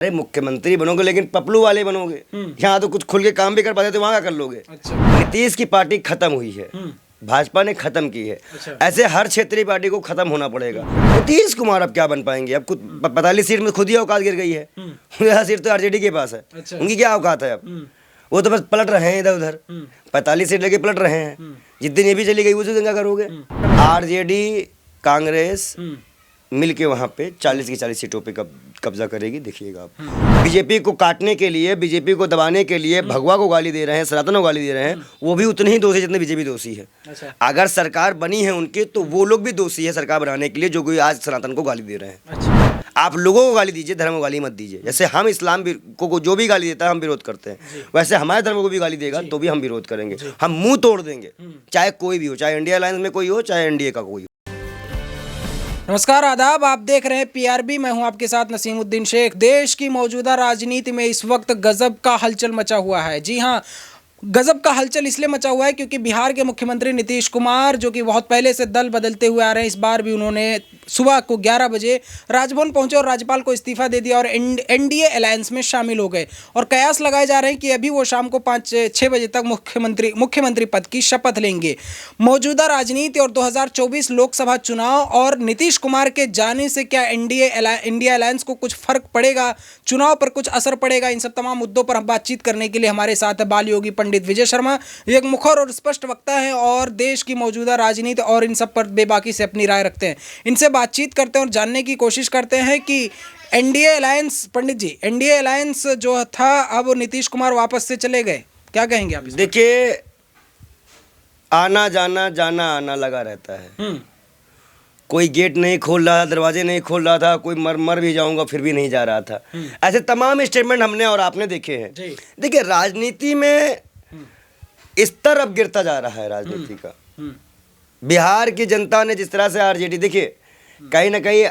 अरे मुख्यमंत्री बनोगे लेकिन पपलू वाले बनोगे। यहाँ तो कुछ खुल के काम भी कर पाते तो वहाँ क्या कर लोगे। अच्छा। नीतीश की पार्टी खत्म हुई है, भाजपा ने खत्म की है। अच्छा। ऐसे हर क्षेत्रीय पार्टी को खत्म होना पड़ेगा। नीतीश कुमार अब क्या बन पाएंगे, अब खुद 45 सीट में खुद ही औकात गिर गई है। 11 सीट तो आरजेडी के पास है। अच्छा। उनकी क्या औकात है अब, वो तो बस पलट रहे हैं इधर उधर। 45 सीट लेके पलट रहे हैं। जिस दिन ये भी चली गई उसी दिन क्या करोगे। आरजेडी कांग्रेस मिल के वहाँ पे 40 की 40 सीटों पे कब्जा करेगी, देखिएगा आप। बीजेपी को काटने के लिए, बीजेपी को दबाने के लिए भगवा को गाली दे रहे हैं, सनातन को गाली दे रहे हैं। वो भी उतने ही दोषी जितने बीजेपी दोषी है। अच्छा। अगर सरकार बनी है उनकी तो वो लोग भी दोषी है सरकार बनाने के लिए, जो कोई आज सनातन को गाली दे रहे हैं। अच्छा। आप लोगों को गाली दीजिए, धर्म को गाली मत दीजिए। जैसे हम इस्लाम को जो भी गाली देता है हम विरोध करते हैं, वैसे हमारे धर्म को भी गाली देगा तो भी हम विरोध करेंगे। हम मुंह तोड़ देंगे, चाहे कोई भी हो, चाहे इंडिया अलायंस में कोई हो, चाहे एनडीए का कोई हो। नमस्कार, आदाब। आप देख रहे हैं पीआरबी। मैं हूं आपके साथ नसीमुद्दीन शेख। देश की मौजूदा राजनीति में इस वक्त गजब का हलचल मचा हुआ है। जी हां, गजब का हलचल इसलिए मचा हुआ है क्योंकि बिहार के मुख्यमंत्री नीतीश कुमार, जो कि बहुत पहले से दल बदलते हुए आ रहे हैं, इस बार भी उन्होंने सुबह को 11 बजे राजभवन पहुंचे और राज्यपाल को इस्तीफा दे दिया और एनडीए अलायंस में शामिल हो गए। और कयास लगाए जा रहे हैं कि अभी वो शाम को 5-6 बजे तक मुख्यमंत्री पद की शपथ लेंगे। मौजूदा राजनीति और 2024 लोकसभा चुनाव और नीतीश कुमार के जाने से क्या इंडिया अलायंस को कुछ फर्क पड़ेगा, चुनाव पर कुछ असर पड़ेगा, इन सब तमाम मुद्दों पर हम बातचीत करने के लिए हमारे साथ है बाल योगी पंडित विजय शर्मा। ये एक मुखर और स्पष्ट वक्ता है और देश की मौजूदा राजनीति और इन सब पर बेबाकी से अपनी राय रखते हैं। इनसे बातचीत करते हैं और जानने की कोशिश करते हैं कि एनडीए अलायंस, पंडित जी, एनडीए अलायंस जो था अब नीतीश कुमार वापस से चले गए, क्या कहेंगे आप? देखिए, आना जाना जाना आना लगा रहता है। कोई गेट नहीं खोल रहा था, दरवाजे नहीं खोल रहा था, कोई मर भी जाऊंगा फिर भी नहीं जा रहा था। ऐसे तमाम स्टेटमेंट हमने और आपने देखे हैं। देखिए, राजनीति में स्तर अब गिरता जा रहा है राजनीति का। बिहार की जनता ने जिस तरह से आरजेडी, देखिए कहीं ना कहीं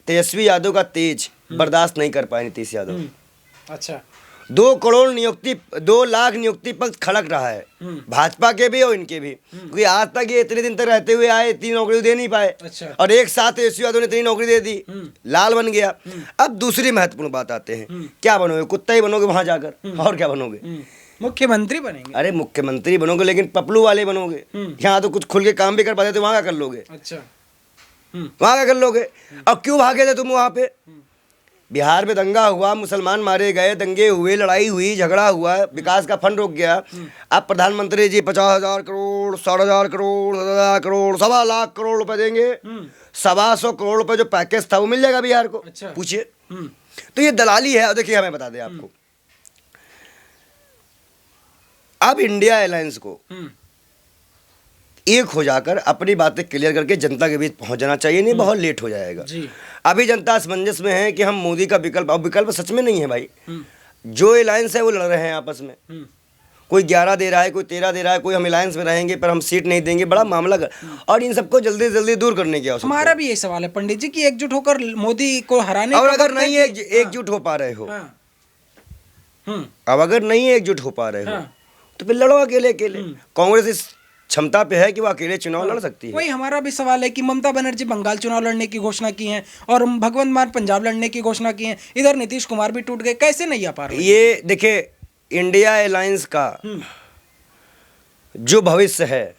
तेजस्वी यादव का तेज बर्दाश्त नहीं कर पाए नीतीश यादव। अच्छा। 2 लाख नियुक्ति पक्ष खड़क रहा है, भाजपा के भी और इनके भी, क्योंकि आज तक ये इतने दिन तक रहते हुए आए, 3 नौकरी दे नहीं पाए। अच्छा। और एक साथ तेजस्वी यादव ने 3 नौकरी दे दी, लाल बन गया। अब दूसरी महत्वपूर्ण बात आते हैं, क्या बनोगे, कुत्ता ही बनोगे वहां जाकर, और क्या बनोगे, मुख्यमंत्री बनेंगे। अरे मुख्यमंत्री बनोगे लेकिन पपलू वाले बनोगे। यहाँ तो कुछ खुल के काम भी कर पाते तो वहां क्या कर लोगे। अच्छा। वहां क्या कर लोगे। अब क्यों भागे थे तुम वहां पे। बिहार में दंगा हुआ, मुसलमान मारे गए, दंगे हुए, लड़ाई हुई, झगड़ा हुआ, विकास का फंड रुक गया। अब प्रधानमंत्री जी 50,000 करोड़, 60,000 करोड़, 70,000 करोड़, 1.25 लाख करोड़ रुपए देंगे। 125 करोड़ रुपए जो पैकेज था वो मिल जाएगा बिहार को। अच्छा। पूछिए। तो ये दलाली है। देखिए, हमें बता दें आपको, अब इंडिया अलायंस को एक हो जाकर अपनी बातें क्लियर करके जनता के बीच पहुंच जाना चाहिए, नहीं बहुत लेट हो जाएगा। अभी जनता असमंजस में है कि हम मोदी का विकल्प, अब विकल्प सच में नहीं है भाई। जो अलायंस है वो लड़ रहे हैं आपस में, कोई 11 दे रहा है, कोई 13 दे रहा है, कोई हम अलायंस में रहेंगे पर हम सीट नहीं देंगे, बड़ा मामला कर। और इन सबको जल्दी जल्दी दूर करने की आवश्यकता है। हमारा भी यही सवाल है पंडित जी कि एकजुट होकर मोदी को हराने, और अगर नहीं एकजुट हो पा रहे हो, अब अगर नहीं एकजुट हो पा रहे हो तो फिर लड़ो अकेले अकेले। कांग्रेस इस क्षमता पे है कि वो अकेले चुनाव लड़ सकती है। वही हमारा भी सवाल है कि ममता बनर्जी बंगाल चुनाव लड़ने की घोषणा की है और भगवंत मान पंजाब लड़ने की घोषणा की है, इधर नीतीश कुमार भी टूट गए, कैसे नहीं आ पा रहे। ये देखिए, इंडिया अलायंस का जो भविष्य है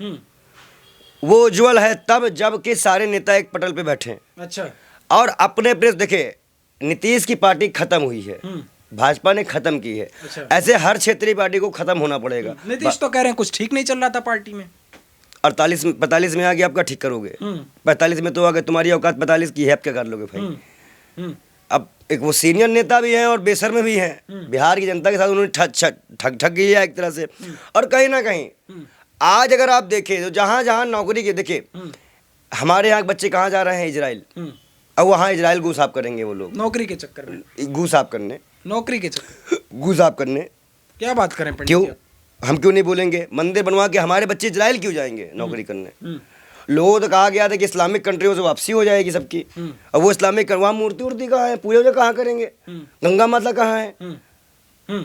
वो उज्जवल है तब जब कि सारे नेता एक पटल पे बैठे। अच्छा। और अपने प्रेस, देखिए नीतीश की पार्टी खत्म हुई है, भाजपा ने खत्म की है। अच्छा। ऐसे हर क्षेत्रीय पार्टी को खत्म होना पड़ेगा। नीतीश तो कह रहे हैं कुछ ठीक नहीं चल रहा था पार्टी में। 45 में आगे आप क्या ठीक करोगे। 45 में तो अगर तुम्हारी औकात 45 की है, आप क्या कर लोगे भाई। अब एक वो सीनियर नेता भी हैं और बेसर में भी हैं, बिहार की जनता के साथ उन्होंने ठग लिया एक तरह से। और कहीं ना कहीं आज अगर आप देखें तो जहां जहां नौकरी के, देखिए हमारे यहाँ बच्चे कहाँ जा रहे हैं, इजराइल। अब वहाँ इजराइल घू साफ करेंगे वो लोग, नौकरी के चक्कर में घू साफ करने, नौकरी के चक्कर घू साफ करने। क्या बात करें, क्यों हम क्यों नहीं बोलेंगे, मंदिर बनवा के हमारे बच्चे इजराइल क्यों जाएंगे नौकरी करने। लोगों तो कहा गया था कि इस्लामिक कंट्रियों से वापसी हो जाएगी सबकी। अब वो इस्लामिक, वहाँ मूर्ति कहाँ है, पूजा कहाँ करेंगे, गंगा माता कहाँ है।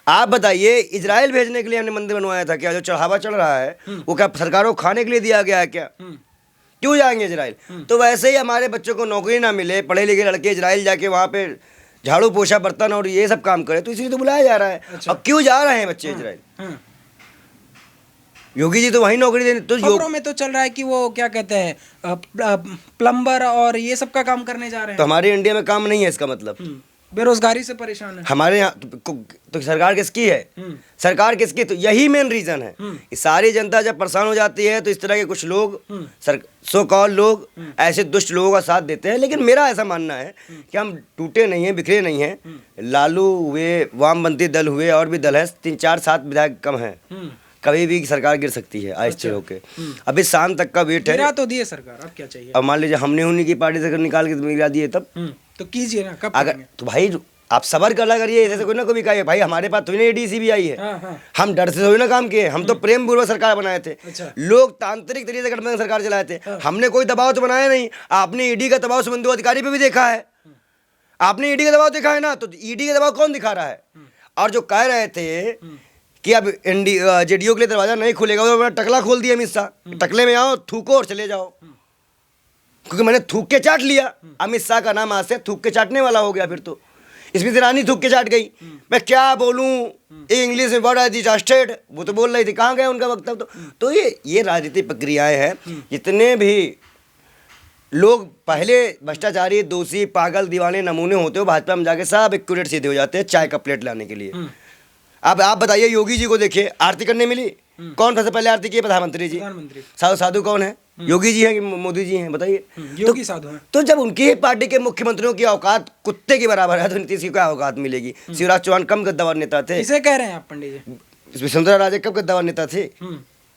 आप बताइए, इजराइल भेजने के लिए हमने मंदिर बनवाया था क्या, जो चढ़ावा चढ़ रहा है वो क्या सरकारों को खाने के लिए दिया गया है क्या, क्यों जाएंगे इजराइल। तो वैसे ही हमारे बच्चों को नौकरी ना मिले, पढ़े लिखे लड़के इजराइल जाके वहाँ पे झाड़ू पोछा बर्तन और ये सब काम करे, तो इसलिए तो बुलाया जा रहा है। अब क्यों जा रहे हैं बच्चे इजराइल? योगी जी तो वहीं नौकरी देने, तो खबरों में तो चल रहा है कि वो क्या कहते हैं प्लम्बर और ये सब का काम करने जा रहे हैं। तो हमारे इंडिया में काम नहीं है, इसका मतलब बेरोजगारी से परेशान है हमारे यहाँ। तो सरकार किसकी है? सरकार किसकी? तो यही मेन रीजन है। ये सारी जनता जब परेशान हो जाती है तो इस तरह के कुछ लोग, सो कॉल लोग, ऐसे दुष्ट लोगों का साथ देते हैं। लेकिन मेरा ऐसा मानना है कि हम टूटे नहीं हैं, बिखरे नहीं हैं। लालू हुए, वामपंथी दल हुए, और भी दल है, 3-4-7 विधायक कम है, कभी भी सरकार गिर सकती है आहिस्ते होके। अभी शाम तक का वेट है। गिरा तो दिए सरकार, अब क्या चाहिए? अब मान लीजिए हमने उन्हीं की पार्टी से अगर निकाल के गिरा दिए तब तो कीजिए ना, कब अगर तो भाई आप सबर करा करिए। ऐसे कोई ना कोई कहे भाई हमारे पास थोड़ी ना एडीसी भी आई है, हम डर से थोड़ी ना काम किए। हम तो प्रेम पूर्वक सरकार बनाए थे, लोग तांत्रिक तरीके से गठबंधन सरकार चलाए थे। हमने कोई दबाव तो बनाया नहीं। आपने ईडी का दबाव संबंधित अधिकारी पे भी देखा है, आपने ईडी का दबाव देखा है ना, तो ईडी का दबाव कौन दिखा रहा है? और जो कह रहे थे कि अब जेडीयू के लिए दरवाजा नहीं खुलेगा, वो टकला खोल दिया अमित शाह, टकले में आओ, थूको और चले जाओ। क्योंकि मैंने थूक के चाट लिया, अमित शाह का नाम आज से थूक के चाटने वाला हो गया। फिर तो स्मृति ईरानी थूक के चाट गई। मैं क्या बोलूं, इंग्लिश में वर्ड डिजास्टेड, वो तो बोल रही थी, कहाँ गया उनका वक्तव्य? तो ये राजनीतिक प्रक्रियाएं हैं। जितने भी लोग पहले भ्रष्टाचारी, दोषी, पागल, दीवाने नमूने होते हो, भाजपा में जाके सब एक्यूरेट सीधे हो जाते हैं चाय का प्लेट लाने के लिए। अब आप बताइए, योगी जी को देखिए, आरती करने मिली, कौन सबसे पहले आरती की? प्रधानमंत्री जी। साधु कौन है? योगी जी हैं कि मोदी जी हैं? बताइए। योगी साधु हैं। तो जब उनकी ही पार्टी के मुख्यमंत्रियों की औकात कुत्ते की बराबर है, तो नीतीश की क्या औकात मिलेगी? शिवराज चौहान कम गद्दावर नेता थे। इसे कह रहे हैं आप पंडित जी? वसुंधरा राजे कब गद्दावर नेता थे?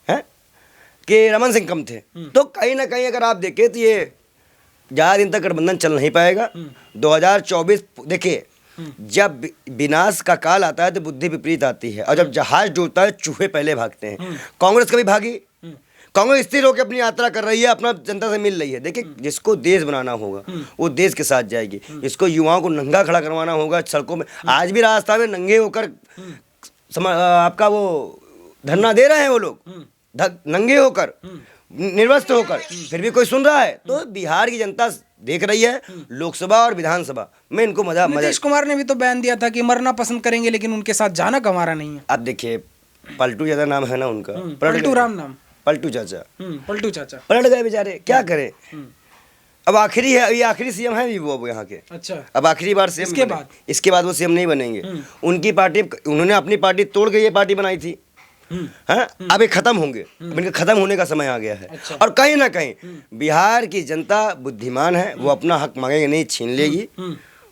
हैं कि रमन सिंह कम थे? तो कहीं ना कहीं अगर आप देखें तो ये ज़्यादा दिन तक गठबंधन चल नहीं पाएगा। 2024 देखिए, जब विनाश का काल आता है तो बुद्धि विपरीत आती है, और जब जहाज डूबता है चूहे पहले भागते हैं। कांग्रेस कभी भागी? कांग्रेस स्थिर होकर अपनी यात्रा कर रही है, अपना जनता से मिल रही है। देखिए, जिसको देश बनाना होगा वो देश के साथ जाएगी। जिसको युवाओं को नंगा खड़ा करवाना होगा सड़कों में, आज भी राजस्थान में नंगे होकर आपका वो धरना दे रहे हैं वो लोग, नंगे होकर, निर्वस्त्र होकर, फिर भी कोई सुन रहा है? तो बिहार की जनता देख रही है, लोकसभा और विधानसभा में इनको मजा। नीतीश कुमार ने भी तो बयान दिया था कि मरना पसंद करेंगे लेकिन उनके साथ जाना गंवारा नहीं है। अब देखिए, पलटू ज्यादा नाम है ना उनका, पलटू राम नाम, पलटू चाचा, पलटू चाचा पलट गए बेचारे, क्या करें? अब आखिरी है, ये आखिरी सीएम है भी वो अब यहाँ के। अच्छा, अब आखिरी बार सीएम, इसके बाद वो सीएम नहीं बनेंगे। उनकी पार्टी, उन्होंने अपनी पार्टी तोड़ के ये पार्टी बनाई थी। हाँ, अब ये खत्म होंगे, अब इनका खत्म होने का समय आ गया है। अच्छा। और कहीं ना कहीं बिहार की जनता बुद्धिमान है, वो अपना हक मांगेंगे नहीं, छीन लेगी।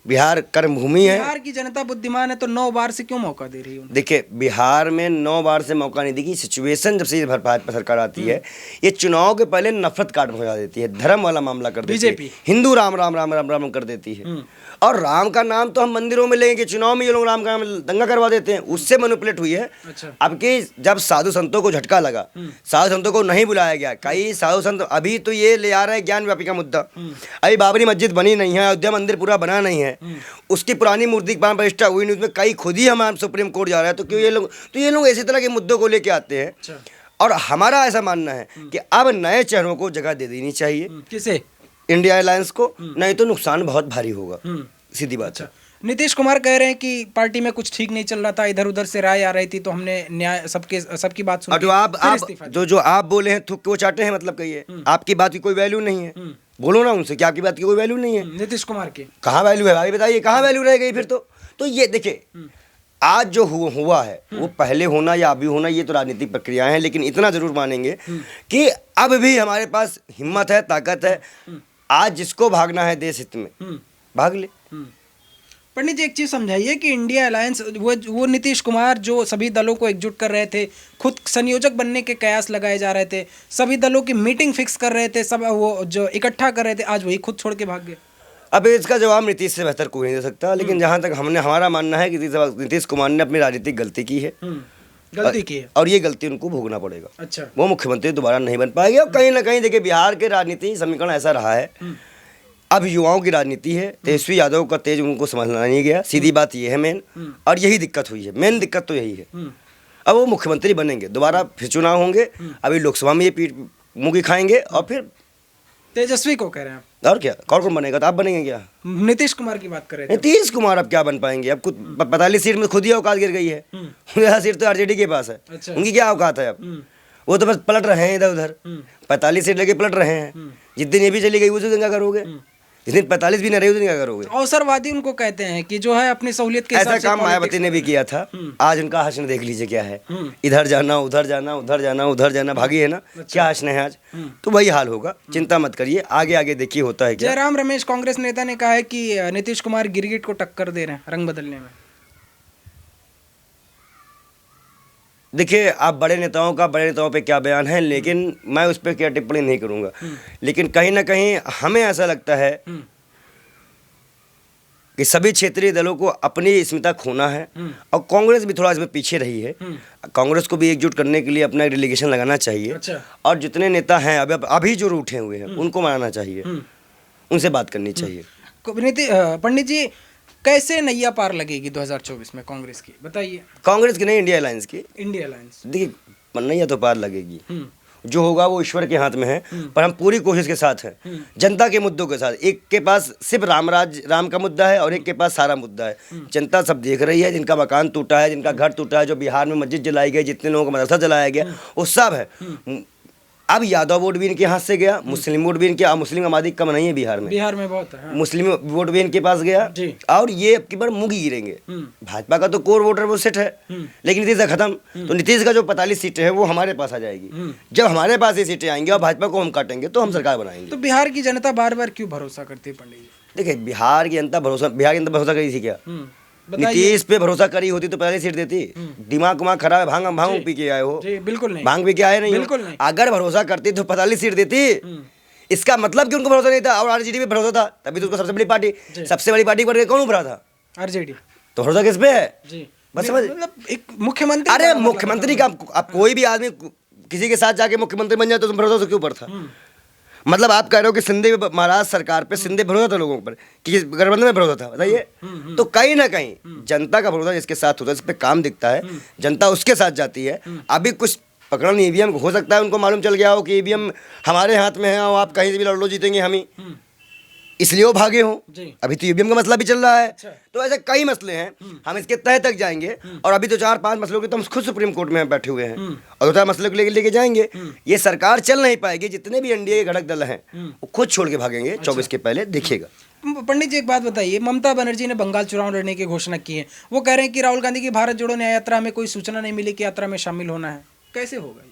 बिहार कर्म भूमि है। बिहार की जनता बुद्धिमान है तो 9 बार से क्यों मौका दे रही है? देखिए, बिहार में 9 बार से मौका नहीं देगी। सिचुएशन जब से भाजपा सरकार आती है, ये चुनाव के पहले नफरत कांड हो देती है, धर्म वाला मामला कर देती है, हिंदू राम राम राम राम राम कर देती है। और राम का नाम तो हम मंदिरों में लेंगे, चुनाव में ये लोग राम का नाम दंगा करवा देते हैं, उससे मैनिपुलेट हुई है। अच्छा। अब कि जब साधु संतों को झटका लगा, साधु संतों को नहीं बुलाया गया, कई साधु संत अभी तो ये ले आ रहे हैं ज्ञान व्यापी का मुद्दा। अभी बाबरी मस्जिद बनी नहीं है, अयोध्या मंदिर पूरा बना नहीं है, उसकी पुरानी मूर्ति की प्रतिष्ठा हुई नहीं, उसमें कई खुद ही हमारे सुप्रीम कोर्ट जा रहा है। तो क्यों ये लोग इसी तरह के मुद्दों को लेके आते हैं। और हमारा ऐसा मानना है कि अब नए चेहरों को जगह दे देनी चाहिए। किसे? इंडिया अलायंस को, नहीं तो नुकसान बहुत भारी होगा, सीधी बात है। नीतीश कुमार कह रहे हैं कि पार्टी में कुछ ठीक नहीं चल रहा था, इधर उधर से राय आ रही थी, तो हमने न्याय सबकी बात सुनी। जो आप जो आप बोले हैं थूक के वो चाटे हैं, मतलब कहिए आपकी बात की कोई वैल्यू नहीं है। बोलो ना उनसे कि आपकी बात की कोई वैल्यू नहीं है। नीतीश कुमार की कहाँ वैल्यू है भाई, बताइए कहाँ वैल्यू रह गई फिर? तो ये देखिए, आज जो हुआ है वो पहले होना या अभी होना, ये तो राजनीतिक प्रक्रियाएं हैं। लेकिन इतना जरूर मानेंगे कि अब भी हमारे पास हिम्मत है, ताकत है। आज जिसको भागना है देश हित में, भाग ले। पंडित जी, एक चीज समझाइए कि इंडिया अलायंस, वो नीतीश कुमार जो सभी दलों को एकजुट कर रहे थे, खुद संयोजक बनने के कयास लगाए जा रहे थे, सभी दलों की मीटिंग फिक्स कर रहे थे, सब वो जो इकट्ठा कर रहे थे, आज वही खुद छोड़ के भाग गए। अब इसका जवाब नीतीश से बेहतर कोई नहीं दे सकता। लेकिन जहां तक हमारा मानना है कि नीतीश कुमार ने अपनी राजनीतिक गलती की है, गलती की है, और ये गलती उनको भोगना पड़ेगा। अच्छा, वो मुख्यमंत्री दोबारा नहीं बन पाएंगे। और कहीं ना कहीं देखिए, बिहार के राजनीति समीकरण ऐसा रहा है, अब युवाओं की राजनीति है, तेजस्वी यादव का तेज उनको समझना नहीं गया, सीधी बात ये है मेन। और यही दिक्कत हुई है, मेन दिक्कत तो यही है। अब वो मुख्यमंत्री बनेंगे, दोबारा फिर चुनाव होंगे, अभी लोकसभा में ये पीठ मुँह की खाएंगे, और फिर तेजस्वी को कह रहे हैं आप? और क्या, कौन बनेगा? तो आप बनेंगे क्या? नीतीश कुमार की बात कर रहे थे। नीतीश कुमार अब क्या बन पाएंगे? अब खुद 45 सीट में खुद ही औकात गिर गई है। 11 सीट तो आरजेडी के पास है। अच्छा। उनकी क्या औकात है अब? वो तो बस पलट रहे हैं इधर उधर। 45 सीट लेके पलट रहे हैं। जिस दिन ये भी चली गई उस दिन क्या करोगे? जिस दिन 45 भी न रही उस दिन क्या करोगे? अवसरवादी उनको कहते हैं कि जो है अपनी सहूलियत के ऐसा हिसाब से काम मायावती politics ने भी किया था। आज उनका हश्न देख लीजिए क्या है। इधर जाना उधर जाना उधर जाना उधर जाना, भागी है ना। क्या हश्न है आज? तो वही हाल होगा, चिंता मत करिए, आगे आगे देखिए होता है क्या। जयराम रमेश कांग्रेस नेता ने कहा है कि नीतीश कुमार गिरगिट को टक्कर दे रहे हैं रंग बदलने में। देखिए, आप बड़े नेताओं पे क्या बयान है, लेकिन मैं उस पर क्या टिप्पणी नहीं करूंगा। लेकिन कहीं ना कहीं हमें ऐसा लगता है कि सभी क्षेत्रीय दलों को अपनी अस्मिता खोना है, और कांग्रेस भी थोड़ा इसमें पीछे रही है। कांग्रेस को भी एकजुट करने के लिए अपना एक डेलीगेशन लगाना चाहिए। अच्छा। और जितने नेता हैं अभी जो रूठे हुए हैं उनको मनाना चाहिए, उनसे बात करनी चाहिए। पंडित जी, कैसे नैया पार लगेगी 2024 में कांग्रेस की, बताइए। कांग्रेस की नहीं, इंडिया अलायंस की। India alliance. देखिए, नैया तो पार लगेगी, जो होगा वो ईश्वर के हाथ में है, पर हम पूरी कोशिश के साथ हैं, जनता के मुद्दों के साथ। एक के पास सिर्फ राम का मुद्दा है और एक के पास सारा मुद्दा है। जनता सब देख रही है, जिनका मकान टूटा है, जिनका घर टूटा है, जो बिहार में मस्जिद जलाई गई, जितने लोगों का मदरसा जलाया गया, वो सब है। अब यादव वोट भी इनके हाथ से गया, मुस्लिम वोट भी इनके, मुस्लिम आबादी कम नहीं है बिहार में बहुत है। हाँ। मुस्लिम वोट भी इनके पास गया जी। और ये अब की बार मुंह गिरेंगे। भाजपा का तो कोर वोटर वो सेट है, लेकिन नीतीश खत्म। तो नीतीश का जो 45 सीटें है वो हमारे पास आ जाएगी। जब हमारे पास ये सीटें आएंगी और भाजपा को हम काटेंगे तो हम सरकार बनाएंगे। तो बिहार की जनता बार बार क्यों भरोसा करती है पंडित जी? देखिए, बिहार की जनता भरोसा करी थी क्या? नीतीश पे भरोसा करी होती तो पहले सीट देती। दिमाग खराब है, भांग पी के आए हो? जी, बिल्कुल नहीं। भांग पी के आए नहीं? बिल्कुल नहीं। अगर भरोसा करती तो 45 सीट देती। इसका मतलब कि उनको भरोसा नहीं था, और आरजेडी पे भरोसा था, तभी तो उसको सबसे बड़ी पार्टी पर कौन उभरा था? आरजेडी। तो भरोसा किस पे है? जी, बस समझ, मतलब एक मुख्यमंत्री। अरे मुख्यमंत्री का आप कोई भी आदमी किसी के साथ जाके मुख्यमंत्री बन जाए तो भरोसा क्यों पड़ता? मतलब आप कह रहे हो कि सिंधे महाराज सरकार पे सिंधे भरोसा था लोगों पर, कि गठबंधन में भरोसा था, बताइए। तो कहीं ना कहीं जनता का भरोसा जिसके साथ होता है, इस पे काम दिखता है, जनता उसके साथ जाती है। अभी कुछ पकड़न ईवीएम हो सकता है उनको मालूम चल गया हो कि ईवीएम हमारे हाथ में है और आप कहीं से भी लड़ लो जीतेंगे हम ही, इसलिए वो भागे हो। अभी तो ईवीएम का मसला भी चल रहा है। अच्छा। तो ऐसे कई मसले हैं, हम इसके तह तक जाएंगे। और अभी तो 4-5 मसलों के तो हम खुद सुप्रीम कोर्ट में बैठे हुए हैं, और 2-4 मसले को लेके जाएंगे। ये सरकार चल नहीं पाएगी, जितने भी एनडीए के घटक दल हैं वो खुद छोड़ के भागेंगे। 24 के पहले देखिएगा। पंडित जी, एक बात बताइए, ममता बनर्जी ने बंगाल चुनाव लड़ने की घोषणा की है। वो कह रहे हैं कि राहुल गांधी की भारत जोड़ो न्याय यात्रा में कोई सूचना नहीं मिली कि यात्रा में शामिल होना है। कैसे होगा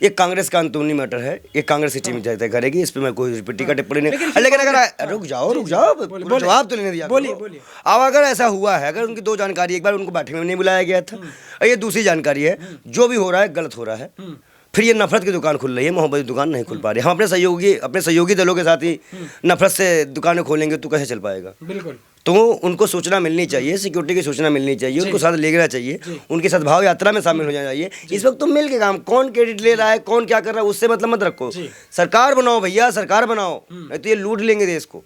ये? कांग्रेस का अंदरूनी मैटर है, ये कांग्रेस की टीम तय करेगी, इस पे मैं कोई टीका टिप्पणी नहीं। लेकिन अगर रुक जाओ जवाब तो लेने दिया। बोलिए। अब अगर ऐसा हुआ है, अगर उनकी 2 जानकारी, एक बार उनको बैठक में नहीं बुलाया गया था, और ये दूसरी जानकारी है, जो भी हो रहा है गलत हो रहा है, फिर ये नफरत की दुकान खुल रही है, मोहब्बत की दुकान नहीं खुल पा रही। हम अपने सहयोगी दलों के साथ ही नफरत से दुकानें खोलेंगे तो कैसे चल पाएगा? बिल्कुल। तो उनको सूचना मिलनी चाहिए, सिक्योरिटी की सूचना मिलनी चाहिए, उनको साथ लेना चाहिए, उनकी सद्भाव यात्रा में शामिल हो जाना चाहिए। इस वक्त तुम मिल के काम, कौन क्रेडिट ले रहा है, कौन क्या कर रहा है, उससे मतलब मत रखो। सरकार बनाओ भैया, सरकार बनाओ, नहीं तो ये लूट लेंगे देश को।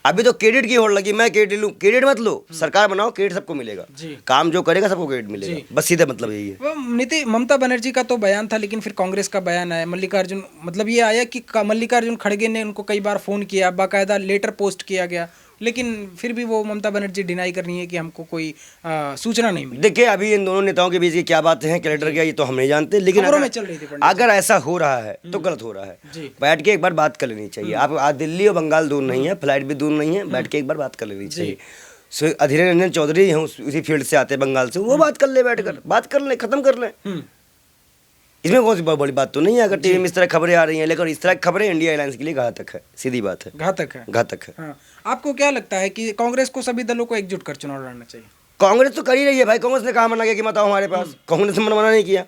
अभी तो क्रेडिट की होड़ लगी, मैं क्रेडिट लूं, क्रेडिट मत लो, सरकार बनाओ, क्रेडिट सबको मिलेगा, काम जो करेगा सबको क्रेडिट मिलेगा, बस सीधा मतलब यही है। ममता बनर्जी का तो बयान था, लेकिन फिर कांग्रेस का बयान आया, मल्लिकार्जुन, मतलब ये आया कि मल्लिकार्जुन खड़गे ने उनको कई बार फोन किया, बाकायदा लेटर पोस्ट किया गया, लेकिन फिर भी वो ममता बनर्जी डिनाई कर रही है कि हमको कोई सूचना नहीं मिली। देखिए, अभी इन दोनों नेताओं के बीच की क्या बातें हैं, कैलेंडर क्या, ये तो हम नहीं जानते, लेकिन अगर ऐसा हो रहा है तो गलत हो रहा है। बैठ के एक बार बात कर लेनी चाहिए। आप दिल्ली और बंगाल दूर नहीं है, फ्लाइट भी दूर नहीं है, बैठ के एक बार बात कर लेनी चाहिए। अधीर रंजन चौधरी हैं, उसी फील्ड से आते हैं बंगाल से, वो बात कर ले, बैठकर बात कर ले, खत्म कर लें। इसमें कौन सी बहुत बड़ी बात तो नहीं है। अगर टीवी में इस तरह खबरें आ रही हैं, लेकिन इस तरह खबरें इंडिया अलायंस के लिए घातक है, सीधी बात है, घातक है। हाँ। आपको क्या लगता है कि कांग्रेस को सभी दलों को एकजुट कर चुनाव लड़ना चाहिए? कांग्रेस तो कर ही रही है भाई। कांग्रेस ने कहा मना किया कि मत आओ हमारे पास? कांग्रेस ने मना नहीं किया,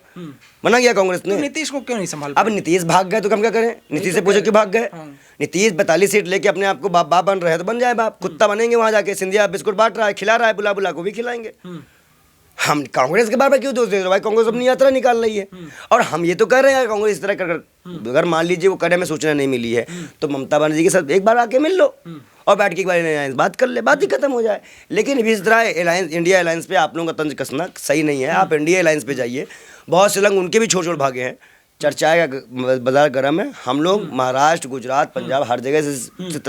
मना किया कांग्रेस ने। नीतीश को क्यों नहीं संभाल? अब नीतीश भाग गए तो हम क्या करें? नीतीश से पूछो क्यों भाग गए? नीतीश 42 सीट लेके अपने आप को बाप बन रहे हैं तो बन जाए बाप, कुत्ता बनेंगे वहां जाके। सिंधिया बिस्कुट बांट रहा है, खिला रहा है, बुला को भी खिलाएंगे। हम कांग्रेस के बारे में क्यों दोष दे रहे हो भाई? कांग्रेस अपनी यात्रा निकाल रही है, और हम ये तो कह रहे हैं कांग्रेस इस तरह कर, अगर मान लीजिए वो करे में सूचना नहीं मिली है तो ममता बनर्जी के साथ एक बार आके मिल लो और बैठ के एक बार बात कर ले, बात ही खत्म हो जाए। लेकिन इस तरह इंडिया अलायंस पे आप लोगों का तंज कसना सही नहीं है। आप इंडिया अलायंस पे जाइए, बहुत से लोग उनके भी छोड़ भागे हैं, चर्चा का बाजार गर्म है। हम लोग महाराष्ट्र, गुजरात, पंजाब हर जगह से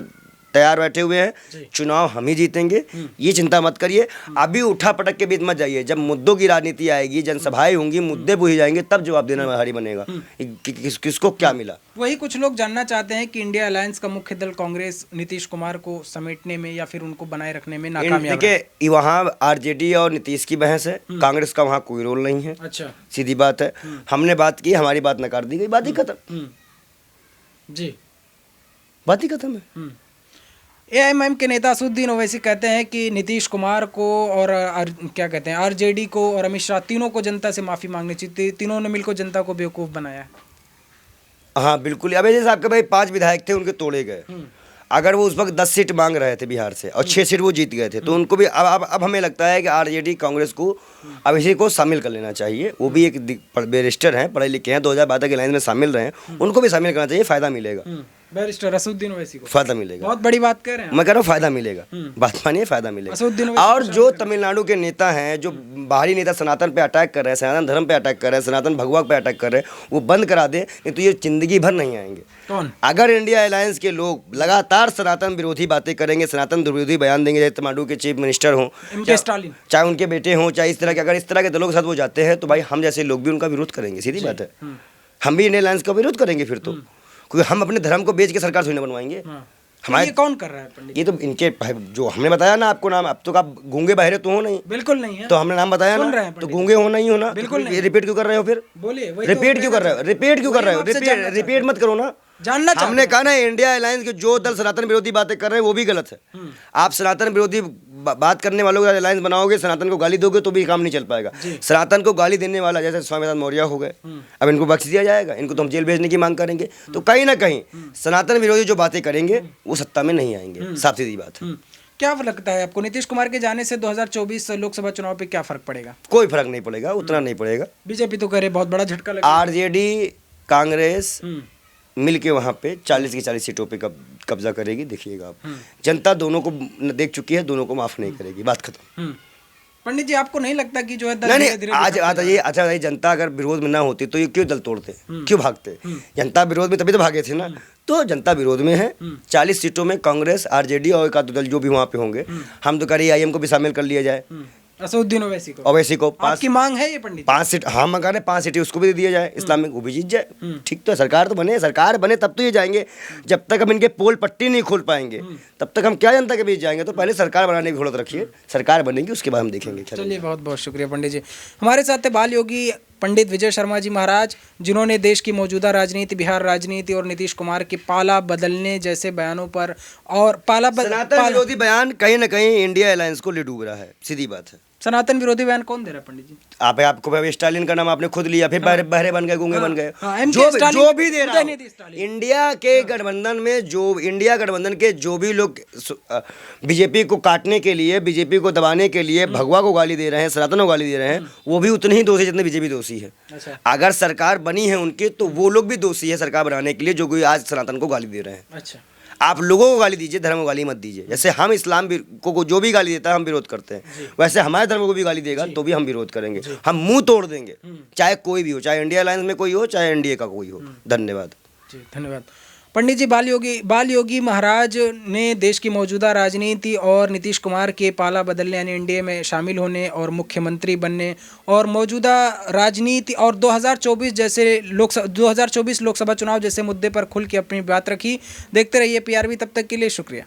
तैयार बैठे हुए हैं। चुनाव हम ही जीतेंगे, ये चिंता मत करिए। अभी उठा पटक के बीच मत जाइए। जब मुद्दों की राजनीति आएगी, जनसभाएं होंगी, मुद्दे पूछे जाएंगे, तब जवाब देना भारी बनेगा किसको क्या मिला। वही कुछ लोग जानना चाहते हैं कि इंडिया अलायंस का मुख्य दल कांग्रेस नीतीश कुमार को समेटने में या फिर उनको बनाए रखने में नाकामयाब है। देखिए, वहाँ आरजेडी और नीतीश की बहस है, कांग्रेस का वहाँ कोई रोल नहीं है। अच्छा, सीधी बात है। हमने बात की, हमारी बात नकार दी गई, बात ही खत्म। जी, बात ही खत्म है। एआईएमआईएम के नेता असदुद्दीन ओवैसी कहते हैं कि नीतीश कुमार को और क्या कहते हैं आरजेडी को और अमित शाह तीनों को जनता से माफी मांगनी चाहिए। तीनों ने मिलकर जनता को बेवकूफ बनाया है। हाँ बिल्कुल। अब जैसे आपके भाई 5 विधायक थे, उनके तोड़े गए। अगर वो उस वक्त 10 सीट मांग रहे थे बिहार से और 6 सीट वो जीत गए थे, तो उनको भी अब हमें लगता है कि आरजेडी कांग्रेस को अब इसी को शामिल कर लेना चाहिए। वो भी एक बैरिस्टर हैं, पढ़े लिखे हैं, 2012 के लाइन में शामिल रहे हैं, उनको भी शामिल करना चाहिए। फायदा मिलेगा बैरिस्टर असदुद्दीन ओवैसी को, फायदा मिलेगा। बहुत बड़ी बात कह रहे हैं। मैं कह रहा हूँ फायदा मिलेगा, बात मानिए, फायदा मिलेगा। और जो तमिलनाडु के नेता हैं, जो बाहरी नेता सनातन पे अटैक कर रहे हैं, सनातन धर्म पे अटैक कर रहे हैं, सनातन भगवा पे अटैक कर रहे हैं, वो बंद करा दे, नहीं तो ये जिंदगी भर नहीं आएंगे। कौन? अगर इंडिया अलायंस के लोग लगातार सनातन विरोधी बातें करेंगे, सनातन विरोधी बयान देंगे, जैसे तमिलनाडु के चीफ मिनिस्टर हों, चाहे उनके बेटे हों, चाहे इस तरह के, अगर इस तरह के दलों के साथ वो जाते हैं, तो भाई हम जैसे लोग भी उनका विरोध करेंगे। सीधी बात है, हम भी इंडिया अलायंस का विरोध करेंगे फिर तो, क्योंकि हम अपने धर्म को बेच के सरकार थोड़ी ना बनवाएंगे। हमारे ये कौन कर रहा है पंडित? ये तो इनके जो हमने बताया ना आपको नाम। अब तो आप गूंगे बहरे तो हो नहीं? बिल्कुल नहीं है। तो हमने नाम बताया ना, तो गूंगे हो नहीं हो ना? बिल्कुल नहीं। रिपीट क्यों कर रहे हो फिर? बोलिए, रिपीट क्यों कर रहे हो? रिपीट क्यों कर रहे हो? रिपीट मत करो ना। जानना हमने कहा ना, इंडिया अलायंस के जो दल सनातन विरोधी बातें कर रहे हैं वो भी गलत है। आप सनातन विरोधी बात करने वालों का अलायंस बनाओगे, सनातन को गाली दोगे तो भी काम नहीं चल पाएगा। सनातन को गाली देने वाला जैसे स्वामीनाथन मौर्य हो गए, अब इनको बख्श दिया जाएगा, इनको तो हम जेल भेजने की मांग करेंगे। तो कहीं ना कहीं सनातन विरोधी जो बातें करेंगे वो सत्ता में नहीं आएंगे, साफ सीधी बात है। क्या लगता है आपको नीतीश कुमार के जाने से 2024 लोकसभा चुनाव पे क्या फर्क पड़ेगा? कोई फर्क नहीं पड़ेगा, उतना नहीं पड़ेगा। बीजेपी तो कह रहे बहुत बड़ा झटका लगेगा। आरजेडी कांग्रेस मिल के वहाँ पे 40 की 40 सीटों पे कब्जा करेगी। देखिएगा आप, जनता दोनों को देख चुकी है, दोनों को माफ नहीं करेगी, बात खत्म। पंडित जी, आपको नहीं लगता कि जो है नहीं, आज ये अच्छा, जनता अगर विरोध में ना होती तो ये क्यों दल तोड़ते, क्यों भागते? जनता विरोध में तभी तो भागे थे ना। तो जनता विरोध में है। 40 सीटों में कांग्रेस, आरजेडी और एक आध दल जो भी वहाँ पे होंगे, हम तो करें आईएम को भी शामिल कर लिया जाए, असदुद्दीन ओवैसी को। आपकी मांग है ये पंडित? 5 सीट हम मंगा रहे, 5 सीटें उसको भी दे दिया जाए, इस्लामिक वो भी जीत जाए। ठीक तो है, सरकार तो बने, सरकार बने तब तो ये जाएंगे। जब तक हम इनके पोल पट्टी नहीं खोल पाएंगे तब तक हम क्या जनता के बीच जाएंगे? तो पहले सरकार बनाने की जरूरत रखिए, सरकार बनेगी उसके बाद हम देखेंगे। चलिए, बहुत बहुत शुक्रिया पंडित जी। हमारे साथ थे बाल योगी पंडित विजय शर्मा जी महाराज, जिन्होंने देश की मौजूदा राजनीति, बिहार राजनीति और नीतीश कुमार के पाला बदलने जैसे बयानों पर और सनातन विरोधी बयान कहीं ना कहीं इंडिया अलायंस को ले डूब रहा है। सीधी बात है। सनातन विरोधी बयान कौन दे रहा है पंडित जी? आपको स्टालिन का नाम आपने खुद लिया, फिर बहरे बन गए, गूंगे बन गए। जो भी दे रहा है इंडिया के गठबंधन में, जो इंडिया गठबंधन के जो भी लोग बीजेपी को काटने के लिए, बीजेपी को दबाने के लिए भगवा को गाली दे रहे हैं, सनातन को गाली दे रहे हैं, वो भी उतने ही दोषी जितने बीजेपी दोषी है। अगर सरकार बनी है उनकी, तो वो लोग भी दोषी है सरकार बनाने के लिए, जो आज सनातन को गाली दे रहे हैं। अच्छा, आप लोगों को गाली दीजिए, धर्म को गाली मत दीजिए। जैसे हम इस्लाम को जो भी गाली देता है हम विरोध करते हैं, वैसे हमारे धर्म को भी गाली देगा तो भी हम विरोध करेंगे, हम मुंह तोड़ देंगे, चाहे कोई भी हो, चाहे इंडिया अलायंस में कोई हो, चाहे एनडीए का कोई हो। धन्यवाद जी, धन्यवाद पंडित जी। बाल योगी महाराज ने देश की मौजूदा राजनीति और नीतीश कुमार के पाला बदलने यानी एनडीए में शामिल होने और मुख्यमंत्री बनने और मौजूदा राजनीति और 2024 लोकसभा चुनाव जैसे मुद्दे पर खुल के अपनी बात रखी। देखते रहिए पीआरबी, तब तक के लिए शुक्रिया।